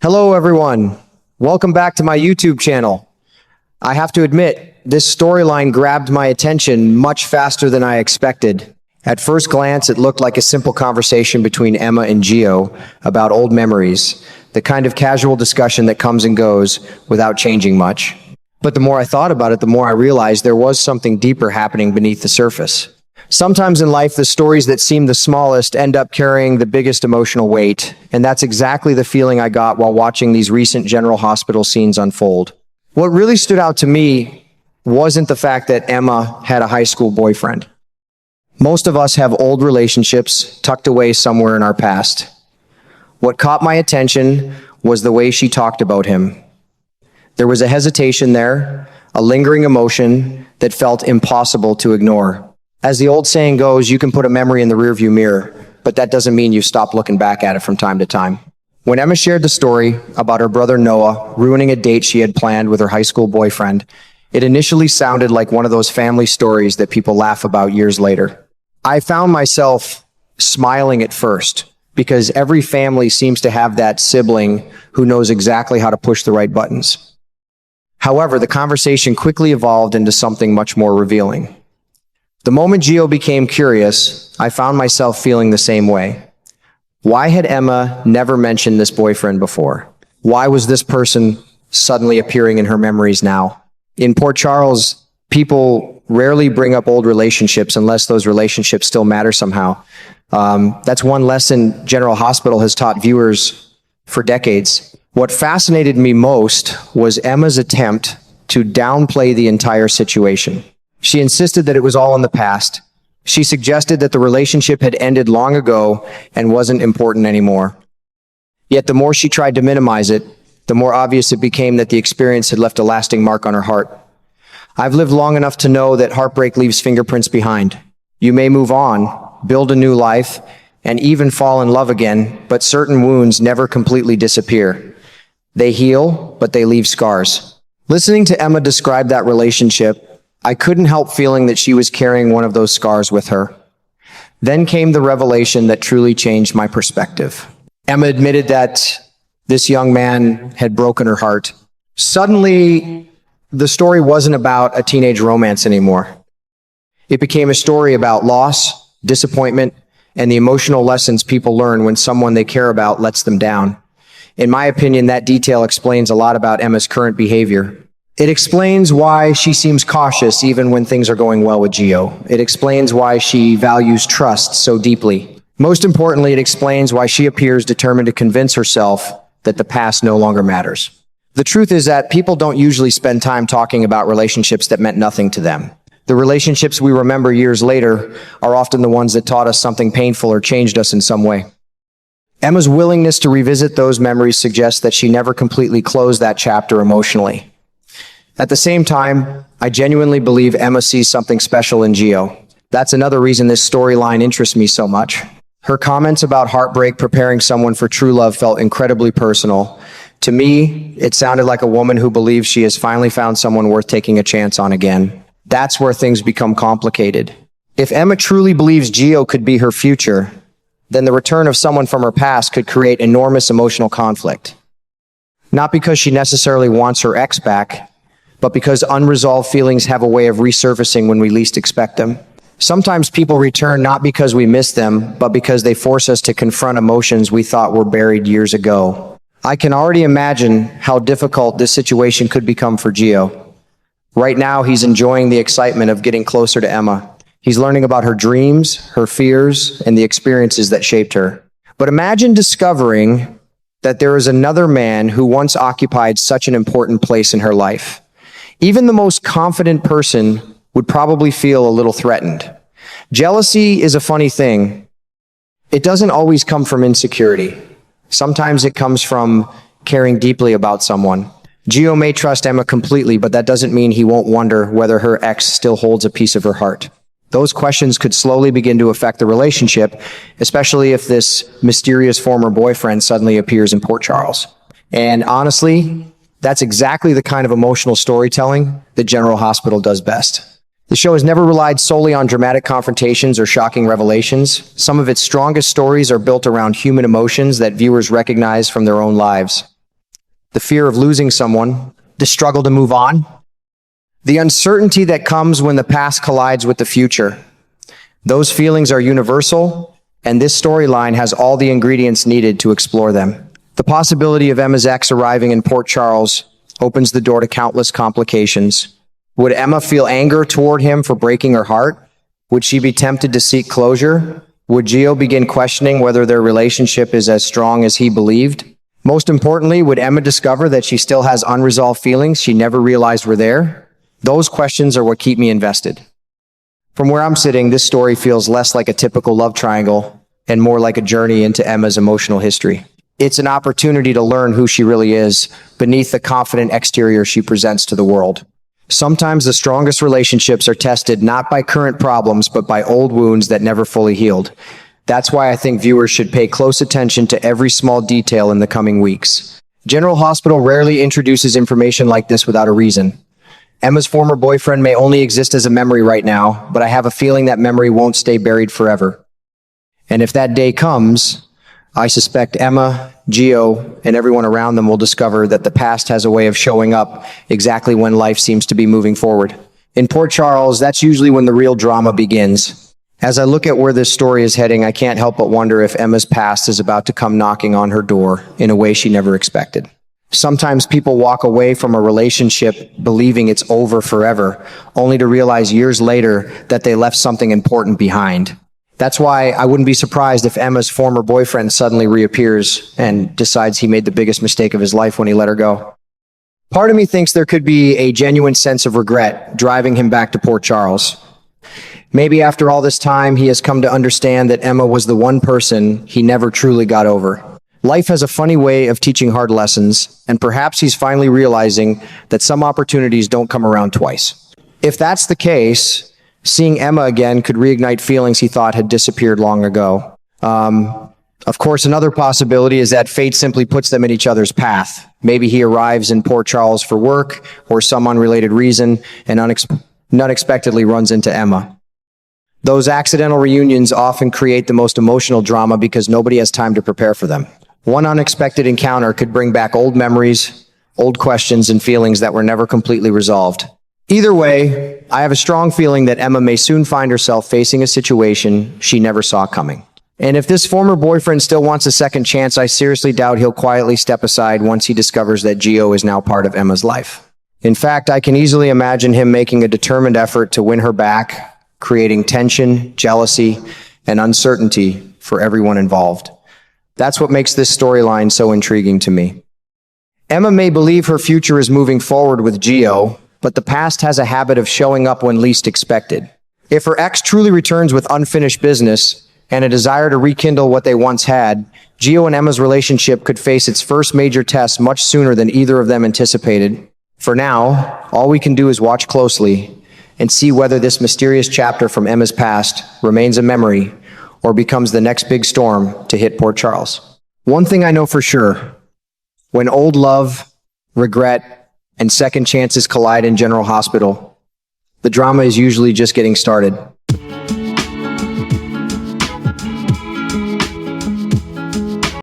Hello, everyone. Welcome back to my YouTube channel. I have to admit, this storyline grabbed my attention much faster than I expected. At first glance, it looked like a simple conversation between Emma and Gio about old memories, the kind of casual discussion that comes and goes without changing much. But the more I thought about it, the more I realized there was something deeper happening beneath the surface. Sometimes in life, the stories that seem the smallest end up carrying the biggest emotional weight, and that's exactly the feeling I got while watching these recent General Hospital scenes unfold. What really stood out to me wasn't the fact that Emma had a high school boyfriend. Most of us have old relationships tucked away somewhere in our past. What caught my attention was the way she talked about him. There was a hesitation there, a lingering emotion that felt impossible to ignore. As the old saying goes, you can put a memory in the rearview mirror, but that doesn't mean you stop looking back at it from time to time. When Emma shared the story about her brother Noah ruining a date she had planned with her high school boyfriend, it initially sounded like one of those family stories that people laugh about years later. I found myself smiling at first, because every family seems to have that sibling who knows exactly how to push the right buttons. However, the conversation quickly evolved into something much more revealing. The moment Gio became curious, I found myself feeling the same way. Why had Emma never mentioned this boyfriend before? Why was this person suddenly appearing in her memories now? In Port Charles, people rarely bring up old relationships unless those relationships still matter somehow. That's one lesson General Hospital has taught viewers for decades. What fascinated me most was Emma's attempt to downplay the entire situation. She insisted that it was all in the past. She suggested that the relationship had ended long ago and wasn't important anymore. Yet the more she tried to minimize it, the more obvious it became that the experience had left a lasting mark on her heart. I've lived long enough to know that heartbreak leaves fingerprints behind. You may move on, build a new life, and even fall in love again, but certain wounds never completely disappear. They heal, but they leave scars. Listening to Emma describe that relationship, I couldn't help feeling that she was carrying one of those scars with her. Then came the revelation that truly changed my perspective. Emma admitted that this young man had broken her heart. Suddenly, the story wasn't about a teenage romance anymore. It became a story about loss, disappointment, and the emotional lessons people learn when someone they care about lets them down. In my opinion, that detail explains a lot about Emma's current behavior. It explains why she seems cautious even when things are going well with Gio. It explains why she values trust so deeply. Most importantly, it explains why she appears determined to convince herself that the past no longer matters. The truth is that people don't usually spend time talking about relationships that meant nothing to them. The relationships we remember years later are often the ones that taught us something painful or changed us in some way. Emma's willingness to revisit those memories suggests that she never completely closed that chapter emotionally. At the same time, I genuinely believe Emma sees something special in Gio. That's another reason this storyline interests me so much. Her comments about heartbreak preparing someone for true love felt incredibly personal. To me, it sounded like a woman who believes she has finally found someone worth taking a chance on again. That's where things become complicated. If Emma truly believes Gio could be her future, then the return of someone from her past could create enormous emotional conflict. Not because she necessarily wants her ex back, but because unresolved feelings have a way of resurfacing when we least expect them. Sometimes people return not because we miss them, but because they force us to confront emotions we thought were buried years ago. I can already imagine how difficult this situation could become for Gio. Right now, he's enjoying the excitement of getting closer to Emma. He's learning about her dreams, her fears, and the experiences that shaped her. But imagine discovering that there is another man who once occupied such an important place in her life. Even the most confident person would probably feel a little threatened. Jealousy is a funny thing. It doesn't always come from insecurity. Sometimes it comes from caring deeply about someone. Gio may trust Emma completely, but that doesn't mean he won't wonder whether her ex still holds a piece of her heart. Those questions could slowly begin to affect the relationship, especially if this mysterious former boyfriend suddenly appears in Port Charles. And honestly, that's exactly the kind of emotional storytelling that General Hospital does best. The show has never relied solely on dramatic confrontations or shocking revelations. Some of its strongest stories are built around human emotions that viewers recognize from their own lives. the fear of losing someone, the struggle to move on, the uncertainty that comes when the past collides with the future. Those feelings are universal, and this storyline has all the ingredients needed to explore them. The possibility of Emma's ex arriving in Port Charles opens the door to countless complications. Would Emma feel anger toward him for breaking her heart? Would she be tempted to seek closure? Would Gio begin questioning whether their relationship is as strong as he believed? Most importantly, would Emma discover that she still has unresolved feelings she never realized were there? Those questions are what keep me invested. From where I'm sitting, this story feels less like a typical love triangle and more like a journey into Emma's emotional history. It's an opportunity to learn who she really is beneath the confident exterior she presents to the world. Sometimes the strongest relationships are tested not by current problems, but by old wounds that never fully healed. That's why I think viewers should pay close attention to every small detail in the coming weeks. General Hospital rarely introduces information like this without a reason. Emma's former boyfriend may only exist as a memory right now, but I have a feeling that memory won't stay buried forever. And if that day comes, I suspect Emma, Gio, and everyone around them will discover that the past has a way of showing up exactly when life seems to be moving forward. In Port Charles, that's usually when the real drama begins. As I look at where this story is heading, I can't help but wonder if Emma's past is about to come knocking on her door in a way she never expected. Sometimes people walk away from a relationship believing it's over forever, only to realize years later that they left something important behind. That's why I wouldn't be surprised if Emma's former boyfriend suddenly reappears and decides he made the biggest mistake of his life when he let her go. Part of me thinks there could be a genuine sense of regret driving him back to Port Charles. Maybe after all this time, he has come to understand that Emma was the one person he never truly got over. Life has a funny way of teaching hard lessons, and perhaps he's finally realizing that some opportunities don't come around twice. If that's the case, seeing Emma again could reignite feelings he thought had disappeared long ago. Of course, another possibility is that fate simply puts them in each other's path. Maybe he arrives in Port Charles for work or some unrelated reason and unexpectedly runs into Emma. Those accidental reunions often create the most emotional drama because nobody has time to prepare for them. One unexpected encounter could bring back old memories, old questions, and feelings that were never completely resolved. Either way, I have a strong feeling that Emma may soon find herself facing a situation she never saw coming. And if this former boyfriend still wants a second chance, I seriously doubt he'll quietly step aside once he discovers that Gio is now part of Emma's life. In fact, I can easily imagine him making a determined effort to win her back, creating tension, jealousy, and uncertainty for everyone involved. That's what makes this storyline so intriguing to me. Emma may believe her future is moving forward with Gio, but the past has a habit of showing up when least expected. If her ex truly returns with unfinished business and a desire to rekindle what they once had, Gio and Emma's relationship could face its first major test much sooner than either of them anticipated. For now, all we can do is watch closely and see whether this mysterious chapter from Emma's past remains a memory or becomes the next big storm to hit Port Charles. One thing I know for sure, when old love, regret, and second chances collide in General Hospital, the drama is usually just getting started.